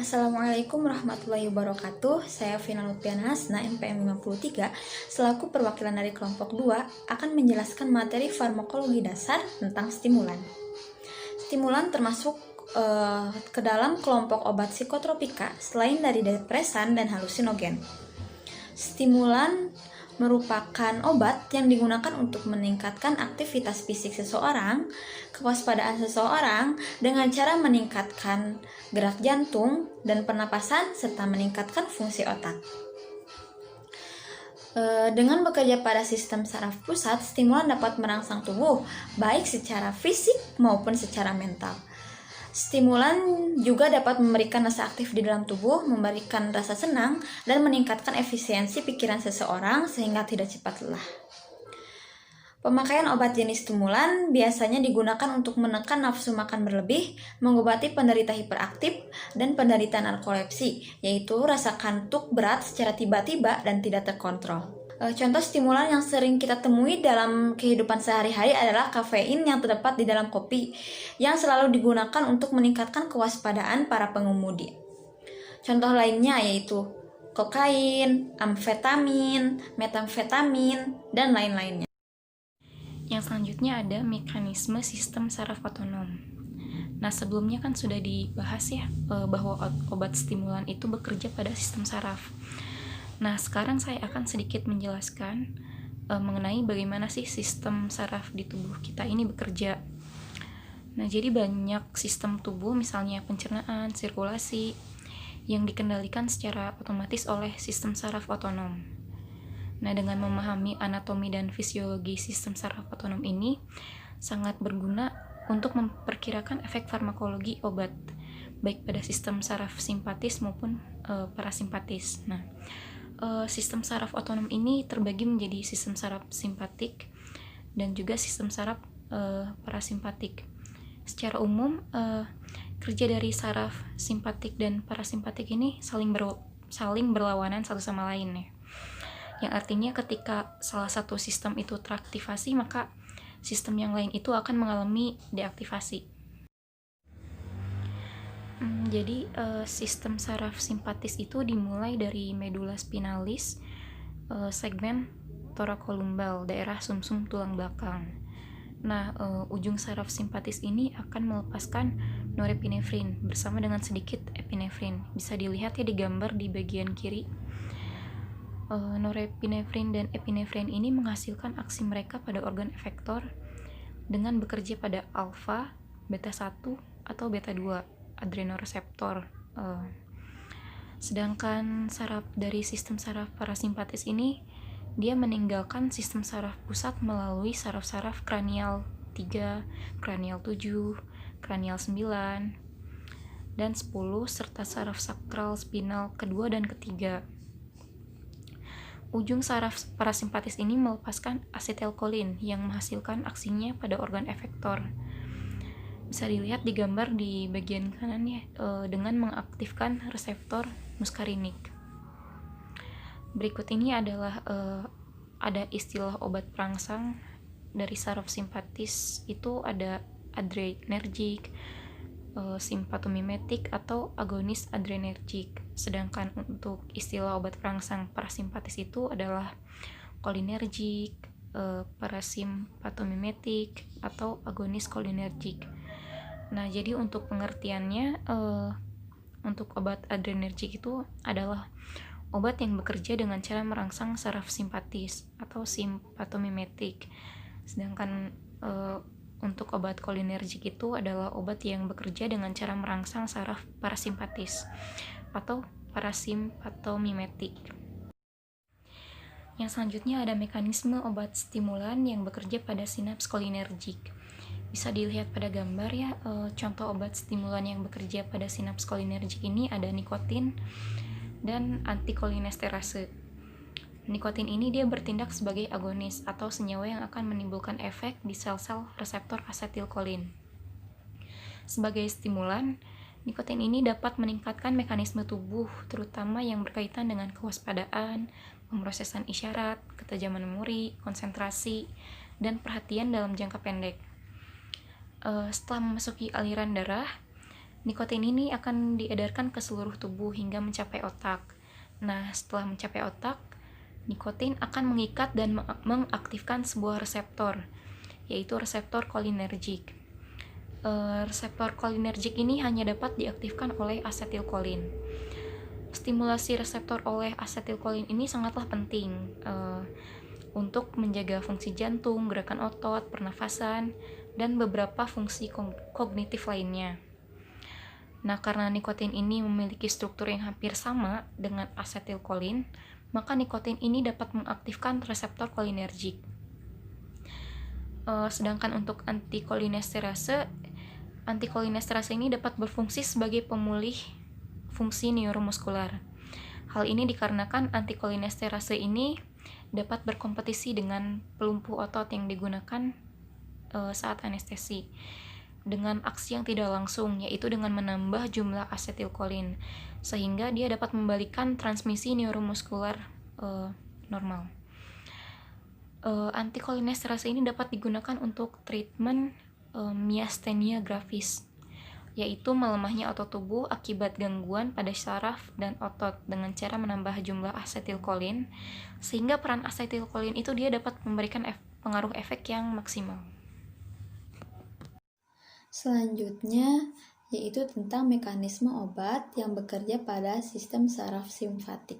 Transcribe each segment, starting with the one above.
Assalamualaikum warahmatullahi wabarakatuh. Saya Vina Lutfiana Hasna, NPM 53, selaku perwakilan dari kelompok 2, akan menjelaskan materi farmakologi dasar tentang stimulan. Stimulan termasuk ke dalam kelompok obat psikotropika selain dari depresan dan halusinogen. Stimulan merupakan obat yang digunakan untuk meningkatkan aktivitas fisik seseorang, kewaspadaan seseorang dengan cara meningkatkan gerak jantung dan pernapasan serta meningkatkan fungsi otak. Dengan bekerja pada sistem saraf pusat, stimulan dapat merangsang tubuh baik secara fisik maupun secara mental. Stimulan juga dapat memberikan rasa aktif di dalam tubuh, memberikan rasa senang, dan meningkatkan efisiensi pikiran seseorang sehingga tidak cepat lelah. Pemakaian obat jenis stimulan biasanya digunakan untuk menekan nafsu makan berlebih, mengobati penderita hiperaktif, dan penderita narkolepsi, yaitu rasa kantuk berat secara tiba-tiba dan tidak terkontrol. Contoh stimulan yang sering kita temui dalam kehidupan sehari-hari adalah kafein yang terdapat di dalam kopi, yang selalu digunakan untuk meningkatkan kewaspadaan para pengemudi. Contoh lainnya yaitu kokain, amfetamin, metamfetamin, dan lain-lainnya. Yang selanjutnya ada mekanisme sistem saraf otonom. Nah, sebelumnya kan sudah dibahas ya bahwa obat stimulan itu bekerja pada sistem saraf. Nah, sekarang saya akan sedikit menjelaskan mengenai bagaimana sih sistem saraf di tubuh kita ini bekerja. Nah, jadi banyak sistem tubuh, misalnya pencernaan, sirkulasi, yang dikendalikan secara otomatis oleh sistem saraf otonom. Nah, dengan memahami anatomi dan fisiologi sistem saraf otonom ini sangat berguna untuk memperkirakan efek farmakologi obat, baik pada sistem saraf simpatis maupun parasimpatis. Nah, sistem saraf otonom ini terbagi menjadi sistem saraf simpatik dan juga sistem saraf parasimpatik. Secara umum, kerja dari saraf simpatik dan parasimpatik ini saling berlawanan satu sama lain ya. Yang artinya ketika salah satu sistem itu teraktivasi, maka sistem yang lain itu akan mengalami deaktivasi. Jadi sistem saraf simpatis itu dimulai dari medula spinalis, segmen thoracolumbar, daerah sumsum tulang belakang. Nah, ujung saraf simpatis ini akan melepaskan norepinefrin bersama dengan sedikit epinefrin. Bisa dilihat ya di gambar di bagian kiri. Norepinefrin dan epinefrin ini menghasilkan aksi mereka pada organ efektor dengan bekerja pada alfa, beta 1, atau beta 2 adrenoreseptor. Sedangkan saraf dari sistem saraf parasimpatis ini dia meninggalkan sistem saraf pusat melalui saraf-saraf kranial 3, kranial 7, kranial 9, dan 10 serta saraf sakral spinal kedua dan ketiga. Ujung saraf parasimpatis ini melepaskan asetilkolin yang menghasilkan aksinya pada organ efektor. Bisa dilihat di gambar di bagian kanan ya, dengan mengaktifkan reseptor muskarinik. Berikut ini adalah ada istilah obat perangsang dari saraf simpatis, itu ada adrenergik, simpatomimetik atau agonis adrenergik. Sedangkan untuk istilah obat perangsang parasimpatis itu adalah kolinergik, parasimpatomimetik atau agonis kolinergik. Nah, jadi untuk pengertiannya, untuk obat adrenergik itu adalah obat yang bekerja dengan cara merangsang saraf simpatis atau simpatomimetik. Sedangkan untuk obat kolinergik itu adalah obat yang bekerja dengan cara merangsang saraf parasimpatis atau parasimpatomimetik. Yang selanjutnya ada mekanisme obat stimulan yang bekerja pada sinaps kolinergik. Bisa dilihat pada gambar ya, contoh obat stimulan yang bekerja pada sinaps kolinergik ini ada nikotin dan antikolinesterase. Nikotin ini dia bertindak sebagai agonis atau senyawa yang akan menimbulkan efek di sel-sel reseptor asetilkolin. Sebagai stimulan, nikotin ini dapat meningkatkan mekanisme tubuh, terutama yang berkaitan dengan kewaspadaan, pemrosesan isyarat, ketajaman memori, konsentrasi, dan perhatian dalam jangka pendek. Setelah memasuki aliran darah, Nikotin ini akan diedarkan ke seluruh tubuh hingga mencapai otak. Nah, setelah mencapai otak, nikotin akan mengikat dan mengaktifkan sebuah reseptor, yaitu reseptor kolinergik. Reseptor kolinergik ini hanya dapat diaktifkan oleh asetilkolin. Stimulasi reseptor oleh asetilkolin ini sangatlah penting untuk menjaga fungsi jantung, gerakan otot, pernafasan, dan beberapa fungsi kognitif lainnya. Nah, karena nikotin ini memiliki struktur yang hampir sama dengan asetilkolin, maka nikotin ini dapat mengaktifkan reseptor kolinergik. Sedangkan untuk antikolinesterase ini dapat berfungsi sebagai pemulih fungsi neuromuskular. Hal ini dikarenakan antikolinesterase ini dapat berkompetisi dengan pelumpuh otot yang digunakan saat anestesi dengan aksi yang tidak langsung, yaitu dengan menambah jumlah asetilkolin, sehingga dia dapat membalikan transmisi neuromuskular normal. Antikolinesterase ini dapat digunakan untuk treatment miastenia gravis, yaitu melemahnya otot tubuh akibat gangguan pada saraf dan otot dengan cara menambah jumlah asetilkolin, sehingga peran asetilkolin itu dia dapat memberikan pengaruh efek yang maksimal. Selanjutnya yaitu tentang mekanisme obat yang bekerja pada sistem saraf simpatik.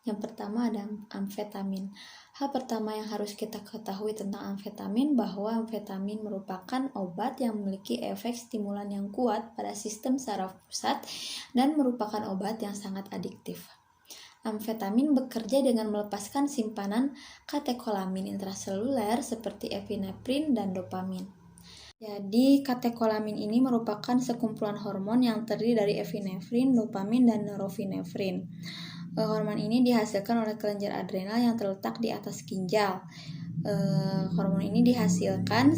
Yang pertama ada amfetamin. Hal pertama yang harus kita ketahui tentang amfetamin bahwa amfetamin merupakan obat yang memiliki efek stimulan yang kuat pada sistem saraf pusat dan merupakan obat yang sangat adiktif. Amfetamin bekerja dengan melepaskan simpanan katekolamin intraseluler seperti epinefrin dan dopamin. Jadi, katekolamin ini merupakan sekumpulan hormon yang terdiri dari epinefrin, dopamin, dan norepinefrin. Hormon ini dihasilkan oleh kelenjar adrenal yang terletak di atas ginjal. Hormon ini dihasilkan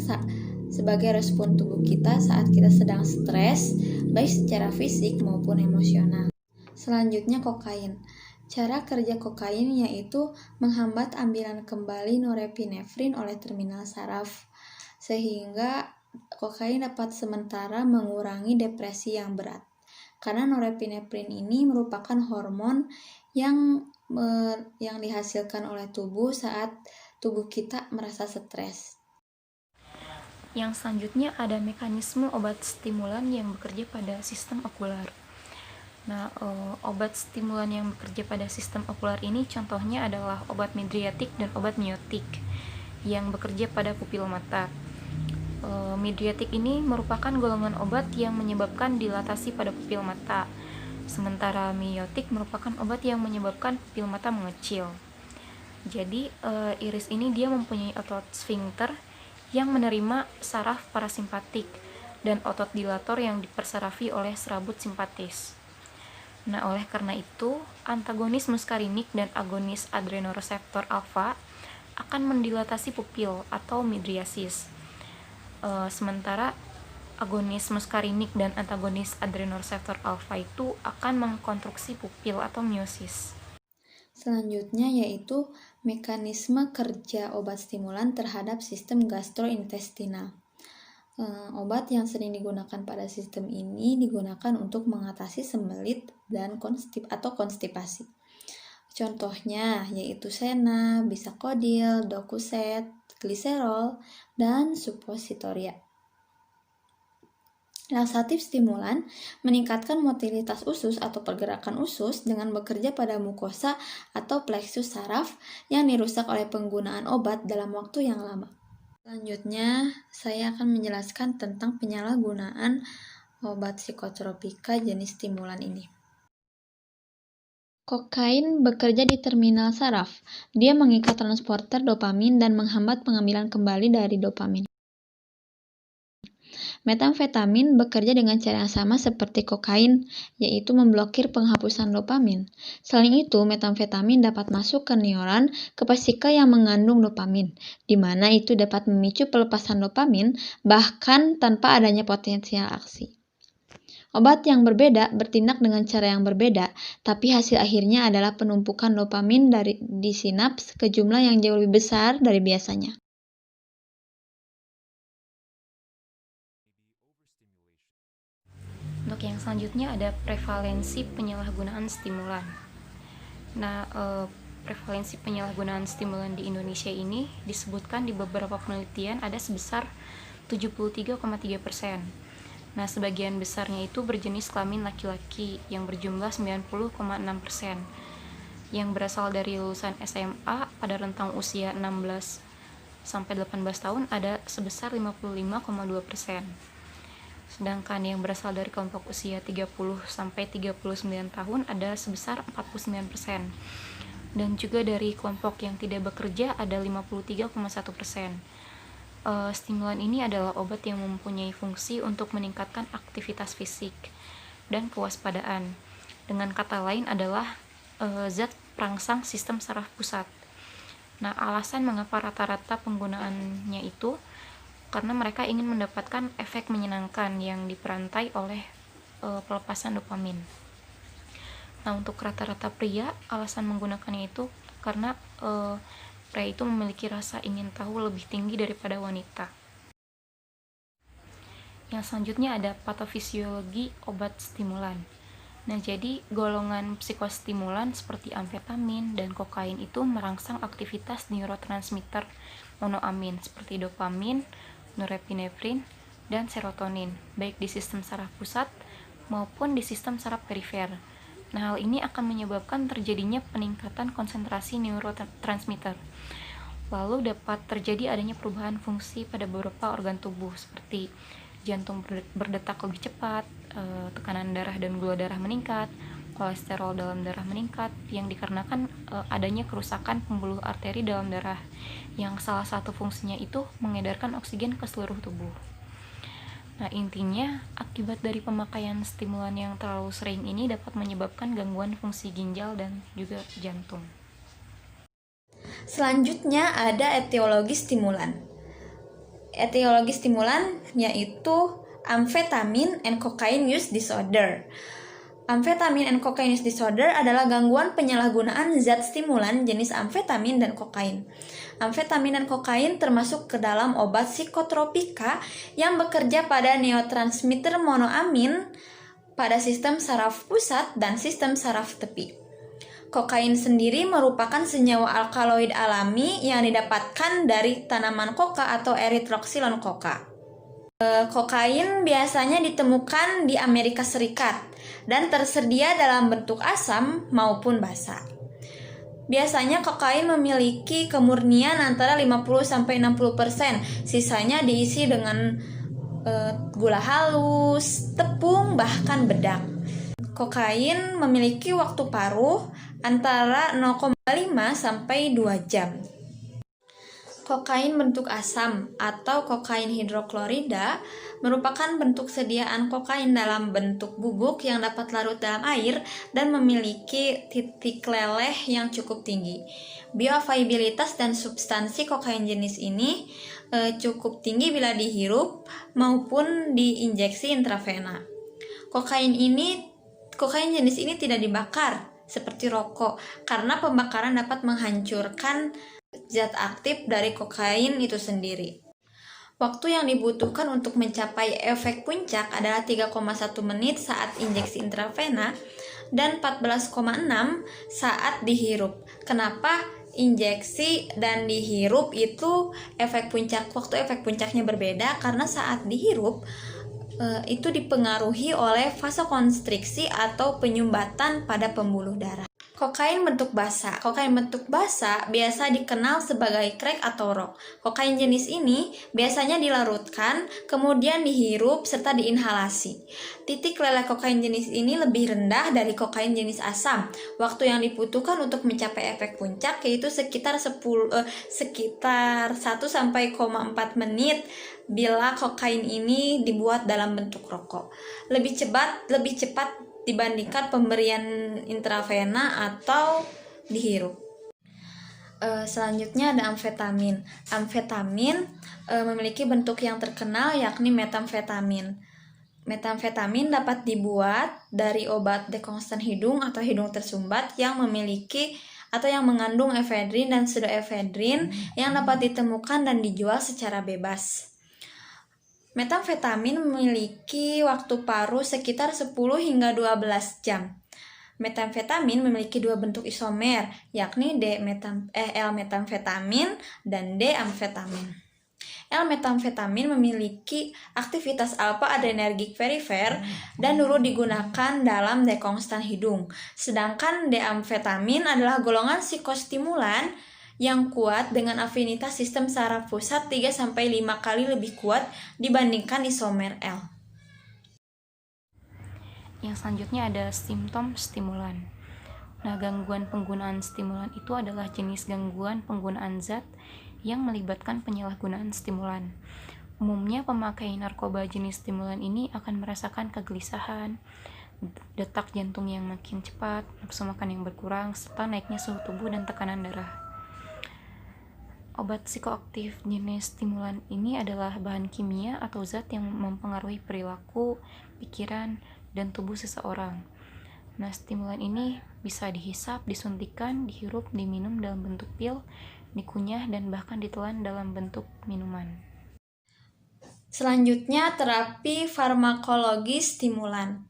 sebagai respon tubuh kita saat kita sedang stres, baik secara fisik maupun emosional. Selanjutnya kokain. Cara kerja kokain yaitu menghambat ambilan kembali norepinefrin oleh terminal saraf, sehingga kokain dapat sementara mengurangi depresi yang berat. Karena norepinefrin ini merupakan hormon yang dihasilkan oleh tubuh saat tubuh kita merasa stres. Yang selanjutnya ada mekanisme obat stimulan yang bekerja pada sistem okular. Nah, obat stimulan yang bekerja pada sistem okular ini contohnya adalah obat midriatik dan obat miotik yang bekerja pada pupil mata. Midriatik ini merupakan golongan obat yang menyebabkan dilatasi pada pupil mata, sementara miotik merupakan obat yang menyebabkan pupil mata mengecil. Jadi, iris ini dia mempunyai otot sfinkter yang menerima saraf parasimpatik dan otot dilator yang dipersarafi oleh serabut simpatis. Nah, oleh karena itu, antagonis muskarinik dan agonis adrenoreseptor alfa akan mendilatasi pupil atau midriasis. Sementara agonis muskarinik dan antagonis adrenoreseptor alfa itu akan mengkonstruksi pupil atau miosis. Selanjutnya yaitu mekanisme kerja obat stimulan terhadap sistem gastrointestinal. Obat yang sering digunakan pada sistem ini digunakan untuk mengatasi sembelit dan konstipasi. Contohnya yaitu sena, bisakodil, dokuset, gliserol, dan suppositoria. Laksatif stimulan meningkatkan motilitas usus atau pergerakan usus dengan bekerja pada mukosa atau pleksus saraf yang dirusak oleh penggunaan obat dalam waktu yang lama. Selanjutnya, saya akan menjelaskan tentang penyalahgunaan obat psikotropika jenis stimulan ini. Kokain bekerja di terminal saraf. Dia mengikat transporter dopamin dan menghambat pengambilan kembali dari dopamin. Metamfetamin bekerja dengan cara yang sama seperti kokain, yaitu memblokir penghapusan dopamin. Selain itu, metamfetamin dapat masuk ke neuron ke vesika yang mengandung dopamin, di mana itu dapat memicu pelepasan dopamin bahkan tanpa adanya potensial aksi. Obat yang berbeda bertindak dengan cara yang berbeda, tapi hasil akhirnya adalah penumpukan dopamin di sinaps ke jumlah yang jauh lebih besar dari biasanya. Untuk Oke, yang selanjutnya ada prevalensi penyalahgunaan stimulan. Nah, prevalensi penyalahgunaan stimulan di Indonesia ini disebutkan di beberapa penelitian ada sebesar 73,3%. Nah, sebagian besarnya itu berjenis kelamin laki-laki yang berjumlah 90,6%, yang berasal dari lulusan SMA pada rentang usia 16 sampai 18 tahun ada sebesar 55,2%. Sedangkan yang berasal dari kelompok usia 30 sampai 39 tahun ada sebesar 49%. Dan juga dari kelompok yang tidak bekerja ada 53,1%. Stimulan ini adalah obat yang mempunyai fungsi untuk meningkatkan aktivitas fisik dan kewaspadaan. Dengan kata lain adalah zat perangsang sistem saraf pusat. Nah, alasan mengapa rata-rata penggunaannya itu karena mereka ingin mendapatkan efek menyenangkan yang diperantai oleh pelepasan dopamin. Nah, untuk rata-rata pria, alasan menggunakannya itu karena pria itu memiliki rasa ingin tahu lebih tinggi daripada wanita. Yang selanjutnya ada patofisiologi obat stimulan. Nah, jadi golongan psikostimulan seperti amfetamin dan kokain itu merangsang aktivitas neurotransmitter monoamin seperti dopamin, norepinefrin, dan serotonin, baik di sistem saraf pusat maupun di sistem saraf perifer. Nah, hal ini akan menyebabkan terjadinya peningkatan konsentrasi neurotransmitter. Lalu dapat terjadi adanya perubahan fungsi pada beberapa organ tubuh seperti jantung berdetak lebih cepat, tekanan darah dan gula darah meningkat, kolesterol dalam darah meningkat yang dikarenakan adanya kerusakan pembuluh arteri dalam darah yang salah satu fungsinya itu mengedarkan oksigen ke seluruh tubuh. Nah, intinya akibat dari pemakaian stimulan yang terlalu sering ini dapat menyebabkan gangguan fungsi ginjal dan juga jantung. Selanjutnya ada etiologi stimulan. Etiologi stimulan yaitu amfetamin and cocaine use disorder. Amfetamin and cocaine use disorder adalah gangguan penyalahgunaan zat stimulan jenis amfetamin dan kokain. Amfetamin dan kokain termasuk ke dalam obat psikotropika yang bekerja pada neurotransmitter monoamin pada sistem saraf pusat dan sistem saraf tepi. Kokain sendiri merupakan senyawa alkaloid alami yang didapatkan dari tanaman koka atau Erythroxylon coca. Kokain biasanya ditemukan di Amerika Serikat dan tersedia dalam bentuk asam maupun basa. Biasanya kokain memiliki kemurnian antara 50-60%, sisanya diisi dengan gula halus, tepung, bahkan bedak. Kokain memiliki waktu paruh antara 0,5 sampai 2 jam. Kokain bentuk asam atau kokain hidroklorida merupakan bentuk sediaan kokain dalam bentuk bubuk yang dapat larut dalam air dan memiliki titik leleh yang cukup tinggi. Bioavailabilitas dan substansi kokain jenis ini cukup tinggi bila dihirup maupun diinjeksi intravena. Kokain jenis ini tidak dibakar seperti rokok karena pembakaran dapat menghancurkan zat aktif dari kokain itu sendiri. Waktu yang dibutuhkan untuk mencapai efek puncak adalah 3,1 menit saat injeksi intravena dan 14,6 saat dihirup. Kenapa injeksi dan dihirup itu waktu efek puncaknya berbeda? Karena saat dihirup itu dipengaruhi oleh vasokonstriksi atau penyumbatan pada pembuluh darah. Kokain bentuk basa. Kokain bentuk basa biasa dikenal sebagai crack atau rock. Kokain jenis ini biasanya dilarutkan, kemudian dihirup serta diinhalasi. Titik leleh kokain jenis ini lebih rendah dari kokain jenis asam. Waktu yang dibutuhkan untuk mencapai efek puncak yaitu sekitar 1 sampai 4 menit bila kokain ini dibuat dalam bentuk rokok. Lebih cepat dibandingkan pemberian intravena atau dihirup. Selanjutnya ada amfetamin. Amfetamin memiliki bentuk yang terkenal yakni metamfetamin. Metamfetamin dapat dibuat dari obat dekongsten hidung atau hidung tersumbat yang memiliki atau yang mengandung efedrin dan pseudoefedrin yang dapat ditemukan dan dijual secara bebas. Metamfetamin memiliki waktu paruh sekitar 10 hingga 12 jam. Metamfetamin memiliki dua bentuk isomer, yakni L-metamfetamin dan D-amfetamin. L-metamfetamin memiliki aktivitas alpha-adrenergic perifer dan dulu digunakan dalam dekonstan hidung. Sedangkan D-amfetamin adalah golongan psikostimulan yang kuat dengan afinitas sistem saraf pusat 3-5 kali lebih kuat dibandingkan isomer L. Yang selanjutnya ada simptom stimulan. Nah, gangguan penggunaan stimulan itu adalah jenis gangguan penggunaan zat yang melibatkan penyalahgunaan stimulan. Umumnya pemakai narkoba jenis stimulan ini akan merasakan kegelisahan, detak jantung yang makin cepat, nafsu makan yang berkurang, serta naiknya suhu tubuh dan tekanan darah. Obat psikoaktif jenis stimulan ini adalah bahan kimia atau zat yang mempengaruhi perilaku, pikiran, dan tubuh seseorang. Nah, stimulan ini bisa dihisap, disuntikan, dihirup, diminum dalam bentuk pil, dikunyah, dan bahkan ditelan dalam bentuk minuman. Selanjutnya, terapi farmakologi stimulan.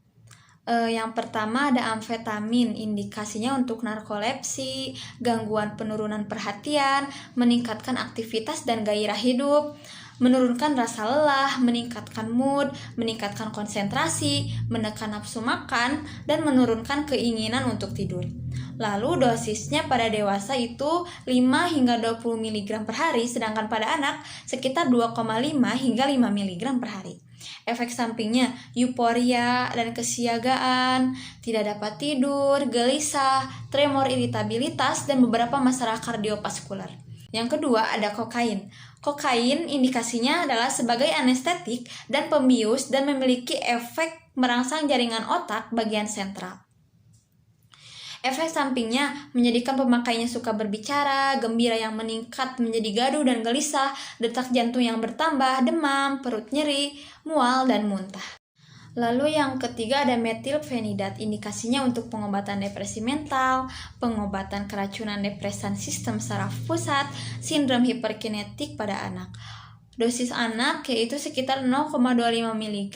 Yang pertama ada amfetamin, indikasinya untuk narkolepsi, gangguan penurunan perhatian, meningkatkan aktivitas dan gairah hidup, menurunkan rasa lelah, meningkatkan mood, meningkatkan konsentrasi, menekan nafsu makan, dan menurunkan keinginan untuk tidur. Lalu dosisnya pada dewasa itu 5 hingga 20 mg per hari, sedangkan pada anak sekitar 2,5 hingga 5 mg per hari. Efek sampingnya euforia dan kesiagaan, tidak dapat tidur, gelisah, tremor, iritabilitas, dan beberapa masalah kardiovaskular. Yang kedua ada kokain. Kokain indikasinya adalah sebagai anestetik dan pembius dan memiliki efek merangsang jaringan otak bagian sentral. Efek sampingnya menjadikan pemakainya suka berbicara, gembira yang meningkat menjadi gaduh dan gelisah, detak jantung yang bertambah, demam, perut nyeri, mual, dan muntah. Lalu yang ketiga ada metilfenidat, indikasinya untuk pengobatan depresi mental, pengobatan keracunan depresan sistem saraf pusat, sindrom hiperkinetik pada anak. Dosis anak yaitu sekitar 0,25 mg,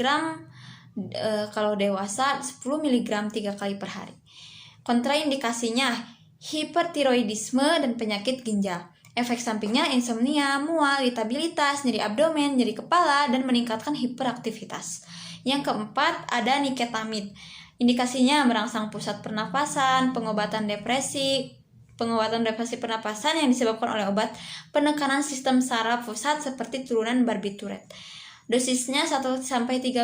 kalau dewasa 10 mg 3 kali per hari. Kontraindikasinya hipertiroidisme dan penyakit ginjal. Efek sampingnya insomnia, mual, iritabilitas, nyeri abdomen, nyeri kepala, dan meningkatkan hiperaktivitas. Yang keempat ada niketamid. Indikasinya merangsang pusat pernapasan, pengobatan depresi pernapasan yang disebabkan oleh obat penekanan sistem saraf pusat seperti turunan barbiturat. Dosisnya 1-3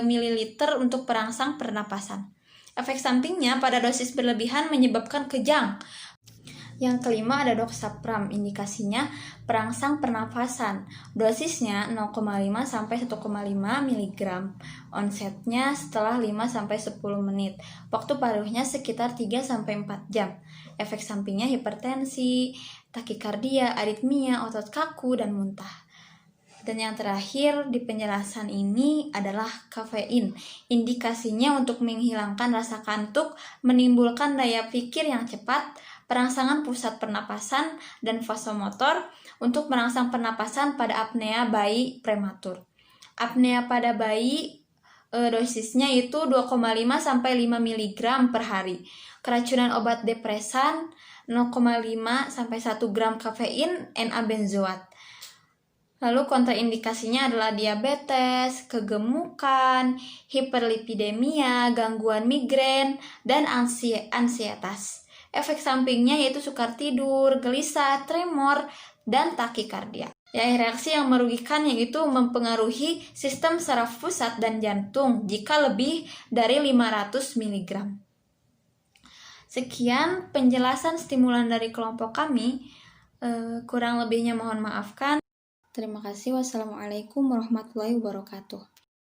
ml untuk perangsang pernapasan. Efek sampingnya pada dosis berlebihan menyebabkan kejang. Yang kelima ada doxapram, indikasinya perangsang pernafasan. Dosisnya 0,5-1,5 mg. Onsetnya setelah 5-10 menit. Waktu paruhnya sekitar 3-4 jam. Efek sampingnya hipertensi, takikardia, aritmia, otot kaku, dan muntah. Dan yang terakhir di penjelasan ini adalah kafein. Indikasinya untuk menghilangkan rasa kantuk, menimbulkan daya pikir yang cepat, perangsangan pusat pernapasan, dan vasomotor untuk merangsang pernapasan pada apnea bayi prematur. Apnea pada bayi dosisnya itu 2,5-5 mg per hari. Keracunan obat depresan 0,5-1 gram kafein NA-benzoat. Lalu kontraindikasinya adalah diabetes, kegemukan, hiperlipidemia, gangguan migrain, dan ansietas. Efek sampingnya yaitu sukar tidur, gelisah, tremor, dan takikardia. Reaksi yang merugikan yaitu mempengaruhi sistem saraf pusat dan jantung jika lebih dari 500 mg. Sekian penjelasan stimulan dari kelompok kami. Kurang lebihnya mohon maafkan. Terima kasih. Wassalamualaikum warahmatullahi wabarakatuh.